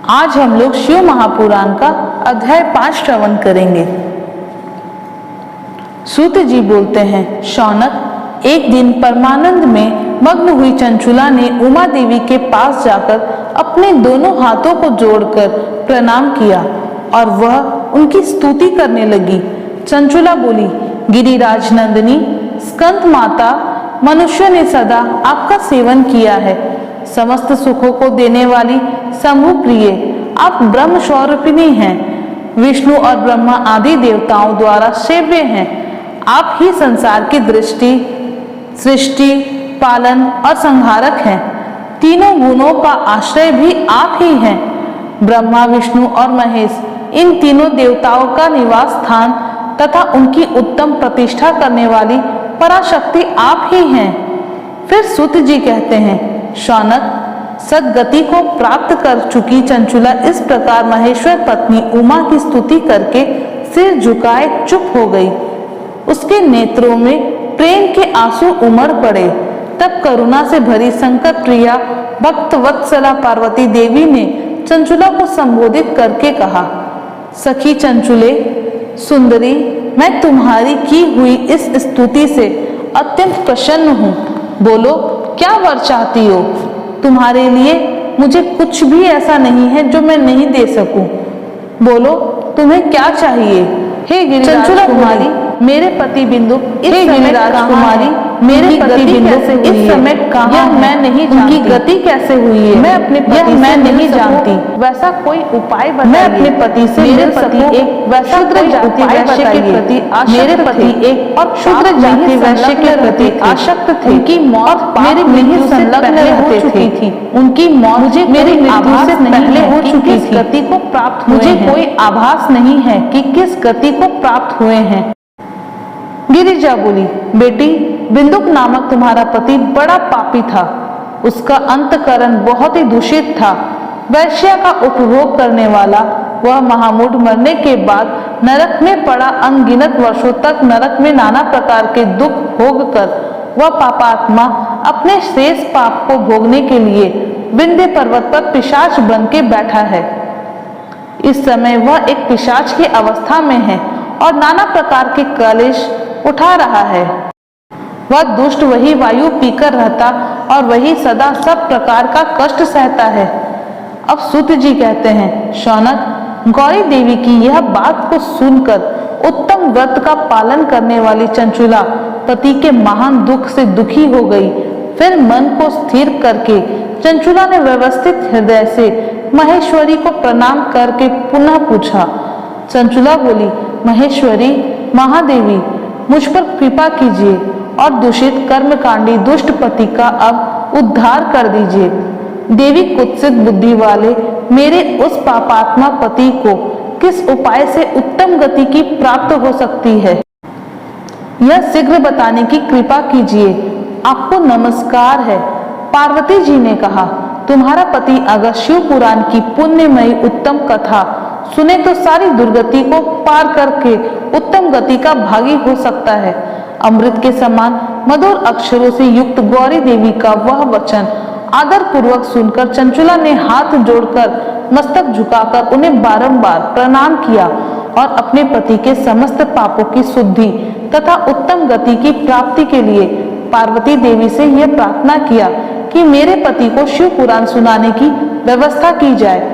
आज हम लोग शिव महापुराण का अध्याय 5 श्रवण करेंगे। सूत जी बोलते हैं, शौनक, एक दिन परमानंद में मग्न हुई चंचुला ने उमा देवी के पास जाकर अपने दोनों हाथों को जोड़कर प्रणाम किया और वह उनकी स्तुति करने लगी। चंचुला बोली, गिरिराज नंदिनी, स्कंद माता, मनुष्य ने सदा आपका सेवन किया है। समस्त सुखों को देने वाली शंभु प्रिय, आप ब्रह्म स्वरूपिणी हैं। विष्णु और ब्रह्मा आदि देवताओं द्वारा सेव्य हैं। आप ही संसार की दृष्टि, सृष्टि, पालन और संहारक हैं। तीनों गुणों का आश्रय भी आप ही हैं। ब्रह्मा, विष्णु और महेश, इन तीनों देवताओं का निवास स्थान तथा उनकी उत्तम प्रतिष्ठा करने वाली पराशक्ति आप ही हैं। फिर सूत जी कहते हैं, शौनक, सदगति को प्राप्त कर चुकी चंचुला इस प्रकार महेश्वर पत्नी उमा की स्तुति करके सिर झुकाए चुप हो गई। उसके नेत्रों में प्रेम के आंसू उमड़ पड़े। तब करुणा से भरी संकट प्रिया भक्त वत्सला पार्वती देवी ने चंचुला को संबोधित करके कहा, सखी चंचुले, सुंदरी, मैं तुम्हारी की हुई इस स्तुति से अत्यंत प्रसन्न हूँ। बोलो, क्या वर चाहती हो? तुम्हारे लिए मुझे कुछ भी ऐसा नहीं है जो मैं नहीं दे सकूं। बोलो, तुम्हें क्या चाहिए? हे गिरिराज कुमारी, मेरे पति बिंदु इस समय राजकुमारी, मेरे पति बिंदु इस समय कहाँ मैं नहीं जानती। उनकी गति कैसे हुई है मैं अपने पति मैं नहीं जानती। वैसा कोई उपाय बताइए। मैं अपने पति से मेरे पति एक वैसा जाति वैश्य के प्रति मेरे पति एक और शूद्र जाति वैश्य के प्रति आसक्त थे। उनकी मौत मेरी मृत्यु से संलग्न हो चुकी थी। उनकी मौत मुझे मेरी मृत्यु से पहले हो चुकी थी। गति को प्राप्त मुझे कोई आभास नहीं है कि किस गति को प्राप्त हुए हैं। गिरिजा बोली, बेटी, बिंदुक नामक तुम्हारा पति बड़ा पापी था। उसका अंतकरण बहुत ही दूषित था। वैश्या का उपभोग करने वाला वह महामूढ़ मरने के बाद नरक में पड़ा अनगिनत वर्षों तक नरक में नाना प्रकार के दुख भोग कर वह पापात्मा अपने शेष पाप को भोगने के लिए विंध्य पर्वत पर पिशाच बन के बैठा है। इस समय वह एक पिशाच की अवस्था में है और नाना प्रकार के कलेश उठा रहा है। वह दुष्ट वही वायु पीकर रहता और वही सदा सब प्रकार का कष्ट सहता है। अब सूत जी कहते हैं, शौनक, गौरी देवी की यह बात को सुनकर उत्तम व्रत का पालन करने वाली चंचुला पति के महान दुख से दुखी हो गई। फिर मन को स्थिर करके चंचुला ने व्यवस्थित हृदय से महेश्वरी को प्रणाम करके पुनः पूछा। चंचुला बोली, महेश्वरी, महादेवी, मुझ पर कृपा कीजिए और दूषित कर्मकांडी दुष्ट पति का अब उद्धार कर दीजिए। देवी, कुत्सित बुद्धि वाले मेरे उस पापात्मा पति को किस उपाय से उत्तम गति की प्राप्त हो सकती है, यह शीघ्र बताने की कृपा कीजिए। आपको नमस्कार है। पार्वती जी ने कहा, तुम्हारा पति अगर शिव पुराण की पुण्यमयी उत्तम कथा सुने तो सारी दुर्गति को पार करके उत्तम गति का भागी हो सकता है। अमृत के समान मधुर अक्षरों से युक्त गौरी देवी का वह वचन आदर पूर्वक सुनकर चंचुला ने हाथ जोड़कर मस्तक झुकाकर उन्हें बारंबार प्रणाम किया और अपने पति के समस्त पापों की शुद्धि तथा उत्तम गति की प्राप्ति के लिए पार्वती देवी से यह प्रार्थना किया कि मेरे पति को शिव पुराण सुनाने की व्यवस्था की जाए।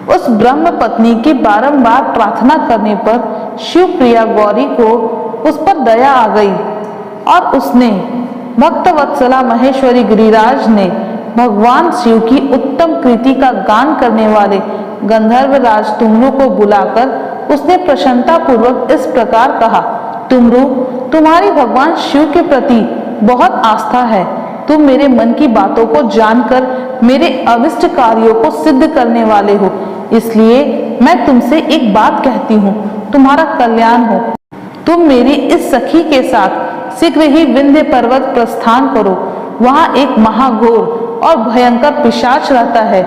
उस ब्रह्म पत्नी की बारंबार प्रार्थना करने पर शिव प्रिया गौरी को उस पर दया आ गई और उसने भक्त वत्सला महेश्वरी गिरिराज ने भगवान शिव की उत्तम कृति का गान करने वाले गंधर्व राज तुमरू को बुलाकर उसने प्रसन्नता पूर्वक इस प्रकार कहा, तुमरू, तुम्हारी भगवान शिव के प्रति बहुत आस्था है। तुम मेरे मन की बातों को जानकर मेरे अविष्ट कार्यों को सिद्ध करने वाले हो। इसलिए मैं तुमसे एक बात कहती हूँ, तुम्हारा कल्याण हो। तुम मेरी इस सखी के साथ शीघ्र ही विंध्य पर्वत प्रस्थान करो। वहाँ एक महाघोर और भयंकर पिशाच रहता है।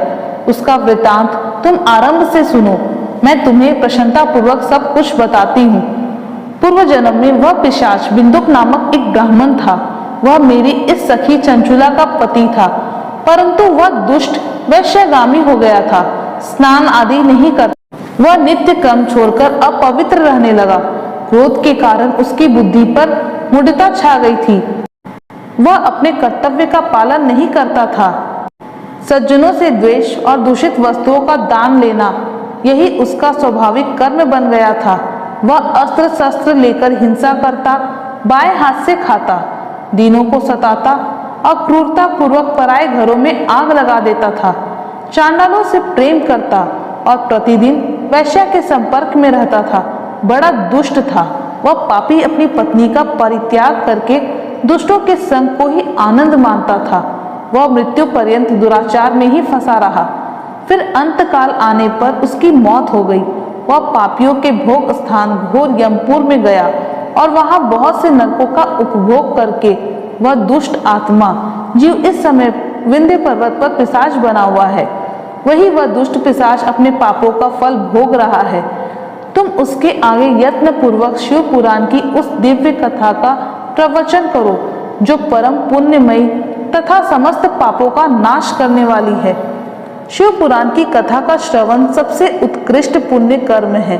उसका वृतांत तुम आरंभ से सुनो। मैं तुम्हें प्रसन्नता पूर्वक सब कुछ बताती हूँ। पूर्व जन्म में वह पिशाच बिंदुक नामक एक ब्राह्मण था। वह मेरी इस सखी चंचुला का पति था, परंतु वह दुष्ट वैश्यगामी हो गया था। स्नान आदि नहीं करता। वह नित्य कर्म छोड़कर अपवित्र रहने लगा। क्रोध के कारण उसकी बुद्धि पर मूढ़ता छा गई थी। वह अपने कर्तव्य का पालन नहीं करता था। सज्जनों से द्वेष और दूषित वस्तुओं का दान लेना, यही उसका स्वाभाविक कर्म बन गया था। वह अस्त्र शस्त्र लेकर हिंसा करता, बाएं हाथ से खाता, दीनों को सताता और क्रूरता पूर्वक पराये घरों में आग लगा देता था। चांडालों से प्रेम करता और प्रतिदिन वैश्या के संपर्क में रहता था। बड़ा दुष्ट था। वह पापी अपनी पत्नी का परित्याग करके दुष्टों के संग को ही आनंद मानता था। वह मृत्यु पर्यंत दुराचार में ही फंसा रहा। फिर अंतकाल आने पर उसकी मौत हो गई। वह पापियों के भोग स्थान घोर यमपुर में गया और वहां बहुत से नरकों का उपभोग करके वह दुष्ट आत्मा जीव इस समय विंध्य पर्वत पर पिशाच बना हुआ है। वही वह दुष्ट पिशाच अपने पापों का फल भोग रहा है। तुम उसके आगे यत्न पूर्वक शिव पुराण की उस दिव्य कथा का प्रवचन करो जो परम पुण्यमयी तथा समस्त पापों का नाश करने वाली है। शिव पुराण की कथा का श्रवण सबसे उत्कृष्ट पुण्य कर्म है।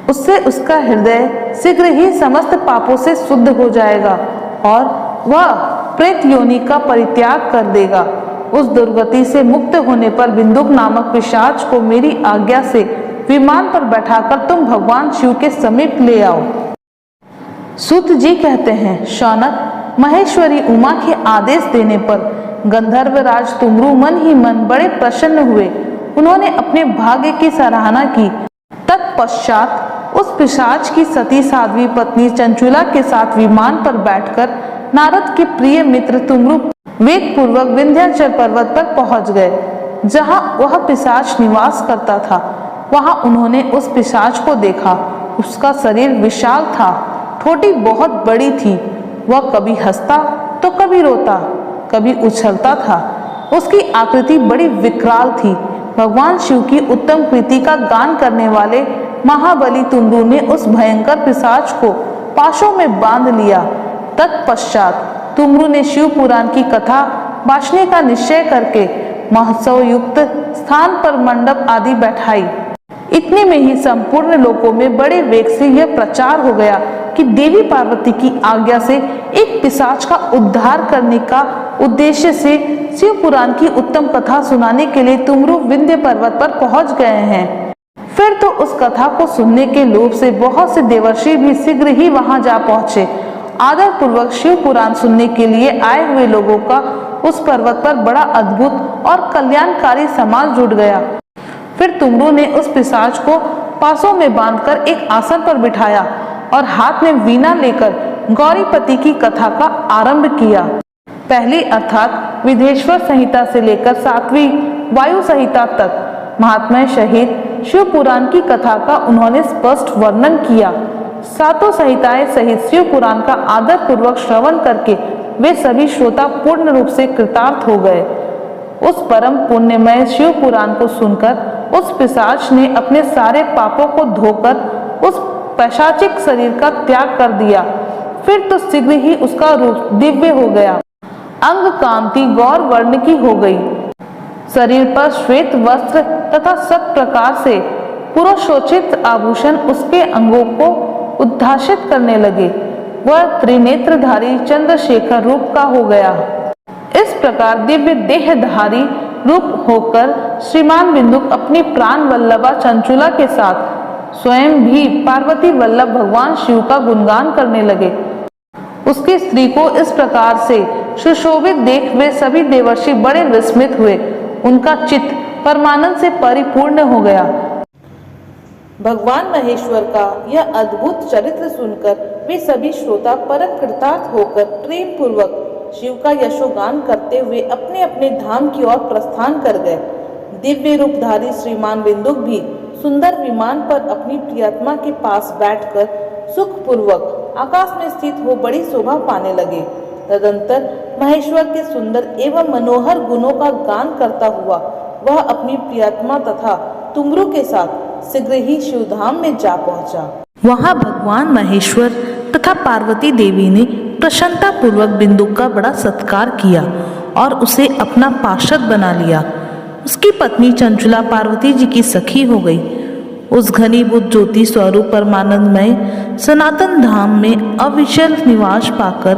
उससे उसका हृदय शीघ्र ही समस्त पापों से शुद्ध हो जाएगा और वह प्रेत योनि का परित्याग कर देगा। उस दुर्गति से मुक्त होने पर बिंदुक नामक पिशाच को मेरी आज्ञा से विमान पर बैठाकर तुम भगवान शिव के समीप ले आओ। सूत जी कहते हैं, शौनक, महेश्वरी उमा के आदेश देने पर गंधर्वराज तुमरु मन ही मन बड़े प्रसन्न हुए। उन्होंने अपने भाग्य की सराहना की। तत्पश्चात उस पिशाच की सती साध्वी पत्नी चंचुला के साथ विमान पर बैठकर नारद के प्रिय मित्र तुमरु वेग पूर्वक विंध्याचल पर्वत पर पहुंच गए, जहां वह पिशाच निवास करता था। वहां उन्होंने उस पिशाच को देखा। उसका शरीर विशाल था, ठोड़ी बहुत बड़ी थी। वह कभी हंसता तो कभी रोता, कभी उछलता था। उसकी आकृति बड़ी विकराल थी। भगवान शिव की उत्तम कृति का गान करने वाले महाबली तुमरु ने उस भयंकर पिशाच को पाशों में बांध लिया। तत्पश्चात तुमरु ने शिव पुराण की कथा बांटने का निश्चय करके महोत्सव युक्त स्थान पर मंडप आदि बैठाई। इतने में ही संपूर्ण लोकों में बड़े वेग से यह प्रचार हो गया कि देवी पार्वती की आज्ञा से एक पिशाच का उद्धार करने का उद्देश्य से शिव पुराण की उत्तम कथा सुनाने के लिए तुमरु विंध्य पर्वत पर पहुंच गए हैं। फिर तो उस कथा को सुनने के लोभ से बहुत से देवर्षि भी शीघ्र ही वहां जा पहुंचे। आदर पूर्वक शिव पुराण सुनने के लिए आए हुए लोगों का उस पर्वत पर बड़ा अद्भुत और कल्याणकारी समाज जुट गया। फिर तुमरु ने उस पिशाच को पासों में बांधकर एक आसन पर बिठाया और हाथ में वीणा लेकर गौरीपति की कथा का आरंभ किया। पहली अर्थात विदेश्वर संहिता से लेकर 7वीं वायु संहिता तक महात्म्य सहित शिव पुराण की कथा का उन्होंने स्पष्ट वर्णन किया। सातों संहिताएं सहित शिव पुराण का आदर पूर्वक श्रवण करके वे सभी श्रोता पूर्ण रूप से कृतार्थ हो गए। उस परम पुण्यमय शिव पुराण को सुनकर उस पिशाच ने अपने सारे पापों को धोकर उस पैशाचिक शरीर का त्याग कर दिया। फिर तो शीघ्र ही उसका रूप दिव्य हो गया। अंग कांति गौर वर्ण की हो गई। शरीर पर श्वेत वस्त्र तथा सब प्रकार से पुरुषोचित आभूषण उसके अंगों को उद्भाषित करने लगे। वह त्रिनेत्रधारी चंद्रशेखर रूप का हो गया। इस प्रकार दिव्य देहधारी रूप होकर श्रीमान बिंदुक अपनी प्राण वल्लभा चंचुला के साथ स्वयं भी पार्वती वल्लभ भगवान शिव का गुणगान करने लगे। उसकी स्त्री को इस प्रकार से सुशोभित देख वे सभी देवर्षि बड़े विस्मित हुए। उनका चित्त परमानंद से परिपूर्ण हो गया। भगवान महेश्वर का यह अद्भुत चरित्र सुनकर वे सभी श्रोता परम कृतार्थ होकर प्रेम पूर्वक शिव का यशोगान करते हुए अपने अपने धाम की ओर प्रस्थान कर गए। दिव्य रूपधारी श्रीमान बिंदुक भी सुंदर विमान पर अपनी प्रियतमा के पास बैठकर सुख पूर्वक आकाश में स्थित हो बड़ी शोभा पाने लगे। तदंतर महेश्वर के सुंदर एवं मनोहर गुणों का गान करता हुआ वह अपनी प्रियतमा तथा तुमरु के साथ शीघ्र ही शिवधाम में जा पहुंचा। वहां भगवान महेश्वर तथा पार्वती देवी ने प्रसन्नता पूर्वक बिंदुक का बड़ा सत्कार किया और उसे अपना पार्षद बना लिया। उसकी पत्नी चंचुला पार्वती जी की सखी हो गई। उस घनीभूत ज्योति स्वरूप परमानंदमय सनातन धाम में अविचल निवास पाकर